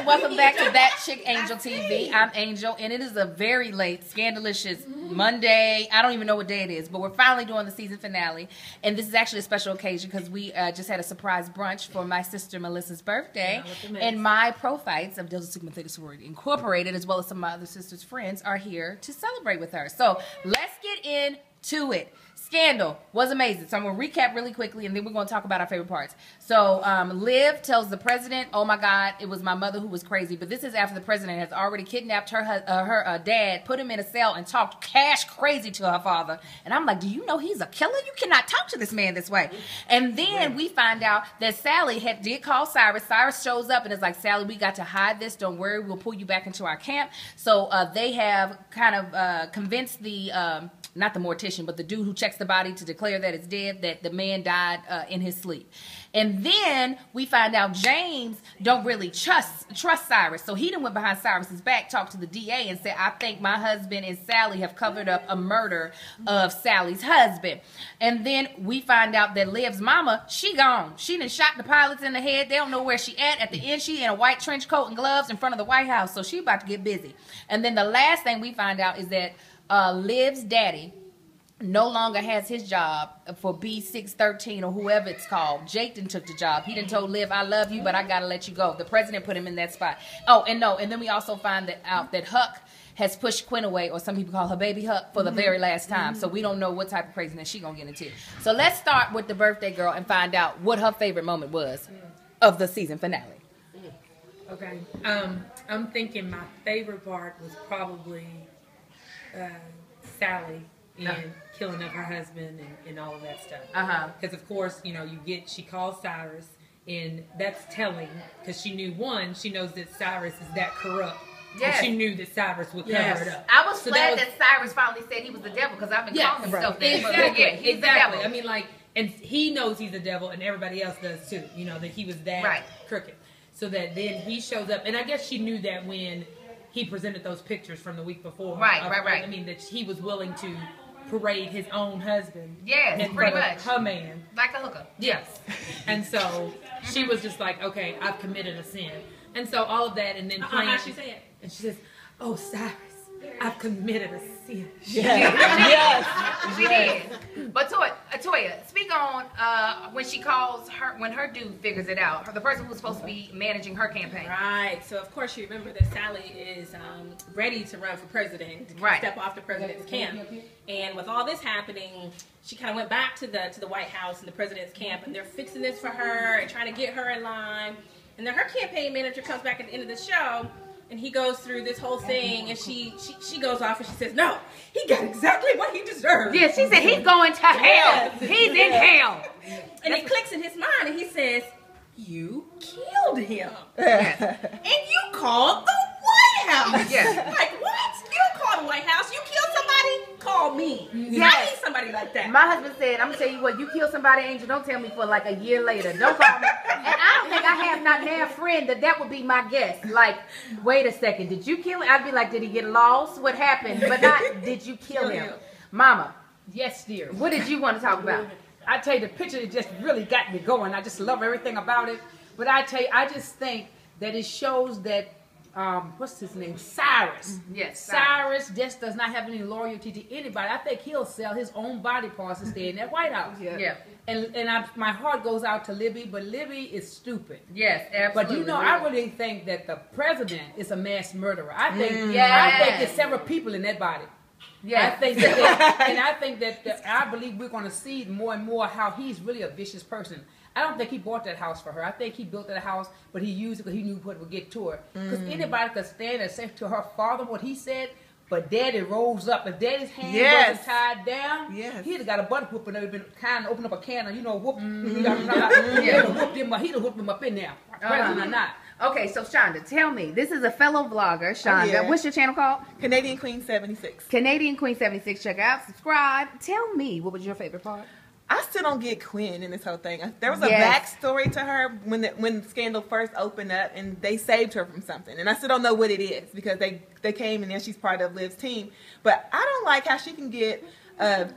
and welcome back to That Chick Angel TV. I'm Angel, and it is a very late, Scandalicious Monday. I don't even know what day it is, but we're finally doing the season finale. And this is actually a special occasion because we just had a surprise brunch for my sister Melissa's birthday. And my pro-fights of Delta Sigma Theta Sorority Incorporated, as well as some of my other sister's friends, are here to celebrate with her. So let's get into it. Scandal was amazing. So I'm going to recap really quickly, and then we're going to talk about our favorite parts. So Liv tells the president, oh my God, it was my mother who was crazy. But this is after the president has already kidnapped her dad, put him in a cell, and talked cash crazy to her father. And I'm like, do you know he's a killer? You cannot talk to this man this way. And then we find out that Sally did call Cyrus. Cyrus shows up and is like, Sally, we got to hide this. Don't worry. We'll pull you back into our camp. So they have kind of convinced the... not the mortician, but the dude who checks the body to declare that it's dead, that the man died in his sleep. And then we find out James don't really trust Cyrus. So he done went behind Cyrus's back, talked to the DA and said, I think my husband and Sally have covered up a murder of Sally's husband. And then we find out that Liv's mama, she gone. She done shot the pilots in the head. They don't know where she at the end, she in a white trench coat and gloves in front of the White House. So she about to get busy. And then the last thing we find out is that Liv's daddy no longer has his job for B613 or whoever it's called. Jake done took the job. He done told Liv, I love you, but I gotta let you go. The president put him in that spot. Oh, and then we also find out that Huck has pushed Quinn away, or some people call her baby Huck, for the very last time. So we don't know what type of craziness she gonna get into. So let's start with the birthday girl and find out what her favorite moment was of the season finale. Okay. I'm thinking my favorite part was probably Sally and killing of her husband and all of that stuff. Because of course, you know, she calls Cyrus, and that's telling, because she knows that Cyrus is that corrupt. Yes. She knew that Cyrus would cover it up. I was glad that Cyrus finally said he was the devil, because I've been calling himself that. Exactly. He's the devil. I mean, like, and he knows he's the devil, and everybody else does too. You know, that he was that crooked. So that then he shows up, and I guess she knew that when he presented those pictures from the week before. Right. I mean, that he was willing to parade his own husband. Yes, pretty much. Her man. Like a hooker. Yes. And so she was just like, okay, I've committed a sin. And so all of that, and then playing. She said. And she says, oh, Cyrus, I've committed a sin. Yes. She did. But Toya, speak on when she calls when her dude figures it out. The person who's supposed to be managing her campaign. Right. So of course you remember that Sally is ready to run for president, to step off the president's camp. And with all this happening, she kind of went back to the White House and the president's camp, and they're fixing this for her and trying to get her in line. And then her campaign manager comes back at the end of the show, and he goes through this whole thing, and she goes off and she says, no, he got exactly what he deserved. Yeah, she said he's going to hell. He's in hell. And it clicks in his mind, and he says, you killed him. Yes. And you called the White House. Yes. Like, what? You called the White House? You killed somebody? Call me. Yes. I need somebody like that. My husband said, I'm going to tell you what, you kill somebody, Angel, don't tell me for like a year later. Don't call me. And I don't think I have not now a friend that would be my guess. Like, wait a second, did you kill him? I'd be like, did he get lost? What happened? But not, did you kill him? Mama. Yes, dear. What did you want to talk about? I tell you, the picture, it just really got me going. I just love everything about it. But I tell you, I just think that it shows that, what's his name? Cyrus. Yes. Cyrus just does not have any loyalty to anybody. I think he'll sell his own body parts to stay in that White House. Yeah. And my heart goes out to Libby, but Libby is stupid. Yes, absolutely. But you know, I really think that the president is a mass murderer. I think there's several people in that body. Yeah, I think that I believe we're going to see more and more how he's really a vicious person. I don't think he bought that house for her. I think he built that house, but he used it because he knew what would get to her. Because anybody could stand and say to her father what he said, but Daddy rose up. If Daddy's hand wasn't tied down, he'd have got a butt whoop and they'd been kind of open up a can of, whoop. He'd have whooped him up in there, president or not. Okay, so Shonda, tell me, this is a fellow vlogger, Shonda. What's your channel called? Canadian Queen 76. Canadian Queen 76. Check out, subscribe. Tell me, what was your favorite part? I still don't get Quinn in this whole thing. There was a backstory to her when Scandal first opened up, and they saved her from something. And I still don't know what it is, because they came and then she's part of Liv's team. But I don't like how she can get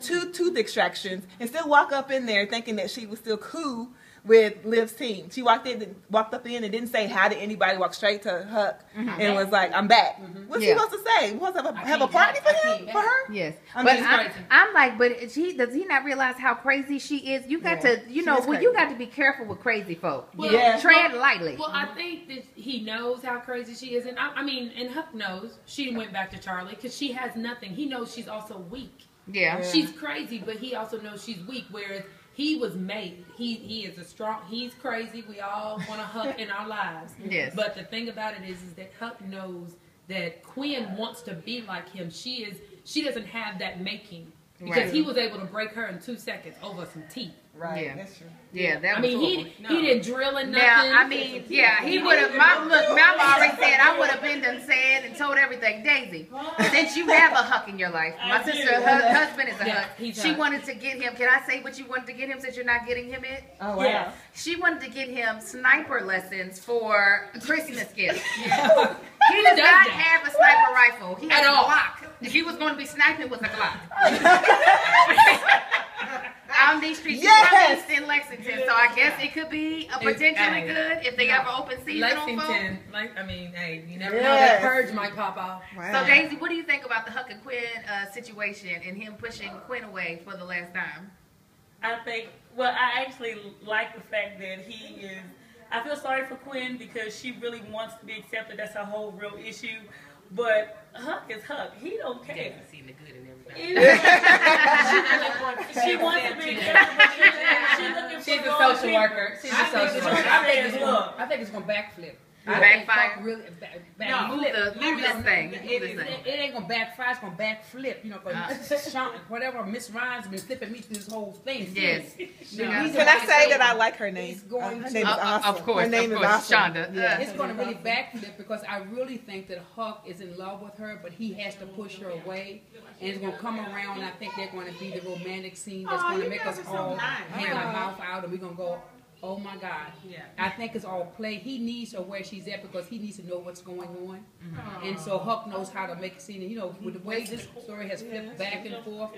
2 tooth extractions and still walk up in there thinking that she was still cool with Liv's team. She walked up in and didn't say hi to anybody. Walked straight to Huck and was like, "I'm back." What's she supposed to say? Wants to have a party for her? Yes, But I'm like, but does he not realize how crazy she is? You got to, you got to be careful with crazy folk. Well, tread lightly. Well, I think that he knows how crazy she is, and I mean, and Huck knows she went back to Charlie because she has nothing. He knows she's also weak. Yeah, she's crazy, but he also knows she's weak. Whereas he was made. He is a strong. He's crazy. We all want a Huck in our lives. Yes. But the thing about it is that Huck knows that Quinn wants to be like him. She doesn't have that making because he was able to break her in 2 seconds over some teeth. Right. Yeah. That's true. Yeah, that I was mean, he didn't drill in nothing. Now, I mean, yeah, he would have. Mama already said I would have been done said and told everything. Daisy, since you have a Huck in your life, my sister, her husband is a Huck. She wanted to get him. Can I say what you wanted to get him since you're not getting him it? Oh wow. Yeah. She wanted to get him sniper lessons for Christmas gifts. He does not have a sniper rifle. He has a Glock. If he was going to be sniping with a Glock. On these streets, he's in Lexington, so I guess it could be a potentially good if they ever open season Lexington, hey, you never know, that purge might pop off. Wow. So Daisy, what do you think about the Huck and Quinn situation and him pushing Quinn away for the last time? I think, I actually like the fact that he is, I feel sorry for Quinn because she really wants to be accepted. That's her whole real issue. But Huck is Huck. He don't care. Daisy seen the good in everybody. She wants to be accepted. She's a social worker. I think it's going to backflip. Backfire. Really, Move this thing. It ain't gonna backfire. It's gonna backflip. You know, whatever Miss Ryan's been flipping me through this whole thing. Yes. Can I say that I like her name? Her name is awesome. Of course. Her name is awesome. Shonda. Yeah. It's gonna really backflip because I really think that Huck is in love with her, but he has to push her away, and it's gonna come around. And I think they're gonna be the romantic scene that's gonna make us all hang our mouth out, and we're gonna go, oh my God. Yeah. I think it's all play. He needs her where she's at because he needs to know what's going on. And so Huck knows how to make a scene. And, you know, with the way this story has flipped back and forth,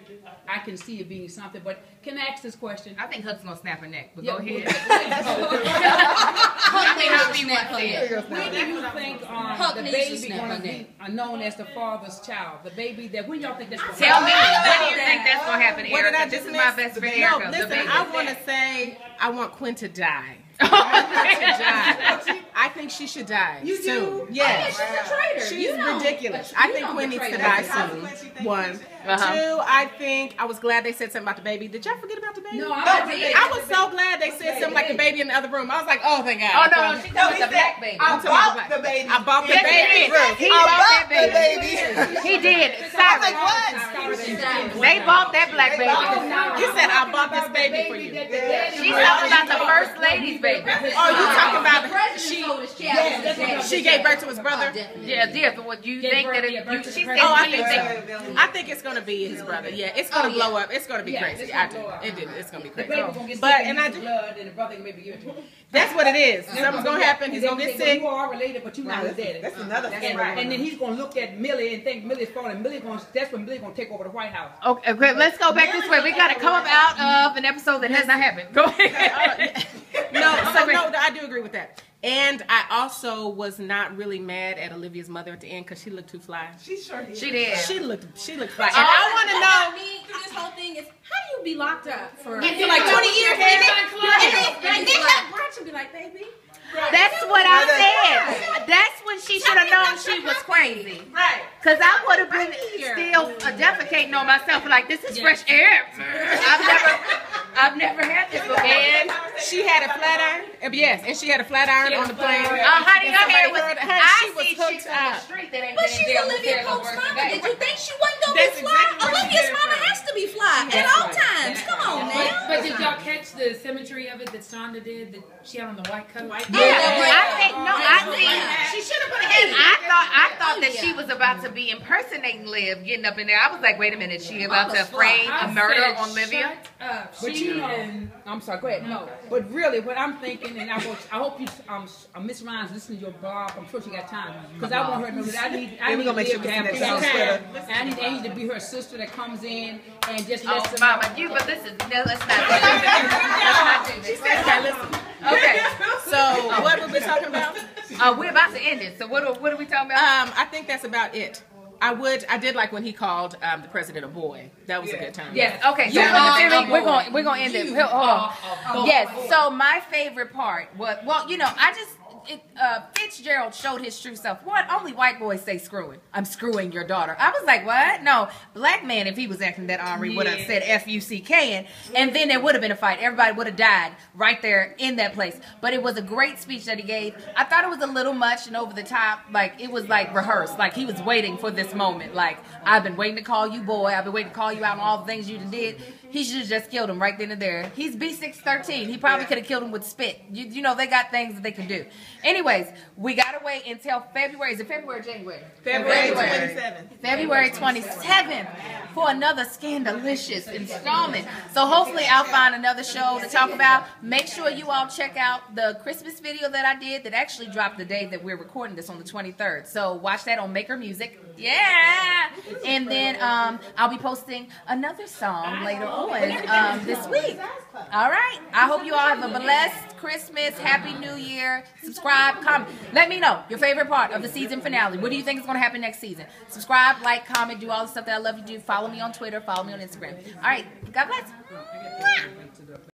I can see it being something. But can I ask this question? I think Huck's going to snap her neck, but go ahead. When do you think the baby going to be known as the father's child? The baby that, when y'all think that's going to happen? Tell me, when do you think that's going to happen, What did Erica? I This just is my best friend, Erica. No, listen, I want to say I want Quinn to die. I think she should die soon. Yes. She's a traitor. She's ridiculous. I think Quinn needs to die soon. One. Two, I think I was glad they said something about the baby. Did y'all forget about the baby? No, I was so glad they said something like the baby in the other room. I was like, oh, thank God. Oh, no, she's talking about the black baby. I bought the baby. I bought the baby. He bought that baby. He did. Sorry. They bought that black baby. You said I bought this baby for you. She's talking about the first lady's baby. Oh, you talking about she gave birth to his brother? Yeah, but what you think that she said? Oh, I think it's gonna be his brother. Yeah, it's gonna blow up. It's gonna be crazy. I do. It's gonna be crazy. But and I do. Blood and the brother maybe give it to him. That's what it is. Something's gonna happen. He's gonna get sick. You are related, but you're not his daddy. That's another thing. And then he's gonna look at Millie and think Millie's fault, and that's when Millie's gonna take over the White House. Okay, let's go back this way. We got to come up out of an episode that has not happened. Go ahead. No, I do agree with that. And I also was not really mad at Olivia's mother at the end because she looked too fly. She sure did. She did. She looked fly. And I want to know. Through this whole thing is, how do you be locked up for like 20 years? And then have brunch and be like, baby. That's what I said. That's when she should have known she was crazy. Right. Because I would have been still defecating on myself like, this is fresh air. I've never had this before. And she had a flat iron. Yes, and she had a flat iron on the plane. Honey, her hair was, she was hooked up. But she's Olivia Pope's mama. Did you think she wasn't going to be fly? Olivia's mama has to be fly at all times. Come on, now. But did y'all catch the symmetry of it that Shonda did? That she had on the white coat? She should have put a head. I thought thought that she was about to be impersonating Liv, getting up in there. I was like, wait a minute, she about to frame a murder on Livia? But you know, I'm sorry, go ahead. No, but really, what I'm thinking, and I hope you, Miss Ryan's listening to your blog. I'm sure she got time because I want her to know that I need Liv to have her. I need to be her sister that comes in and just lets her Mama, you, but listen, no, let's not do this. She said, okay, listen. Okay. So, what were we talking about? We're about to end it. So, what are we talking about? I think that's about it. I did like when he called the president a boy. That was a good time. Yes. Okay. So we're gonna end it. Hold on. Yes. So my favorite part was, well, you know, Fitzgerald showed his true self. What? Only white boys say screwing. I'm screwing your daughter. I was like, what? No, black man, if he was acting that ornery, would have said F-U-C-K-N, and then there would have been a fight. Everybody would have died right there in that place. But it was a great speech that he gave. I thought it was a little much and over the top. Like, it was like rehearsed. Like, he was waiting for this moment. Like, I've been waiting to call you boy. I've been waiting to call you out on all the things you did. He should have just killed him right then and there. He's B613. He probably could have killed him with spit. You know, they got things that they can do. Anyways, we got to wait until February. Is it February or January? February 27th. February 27th for another Scandalicious installment. So hopefully I'll find another show to talk about. Make sure you all check out the Christmas video that I did that actually dropped the day that we're recording this on the 23rd. So watch that on Maker Music. Yeah. And then I'll be posting another song later on this week. All right. I hope you all have a blessed Christmas. Happy New Year. Subscribe, comment. Let me know your favorite part of the season finale. What do you think is going to happen next season? Subscribe, like, comment, do all the stuff that I love you to do. Follow me on Twitter. Follow me on Instagram. All right. God bless.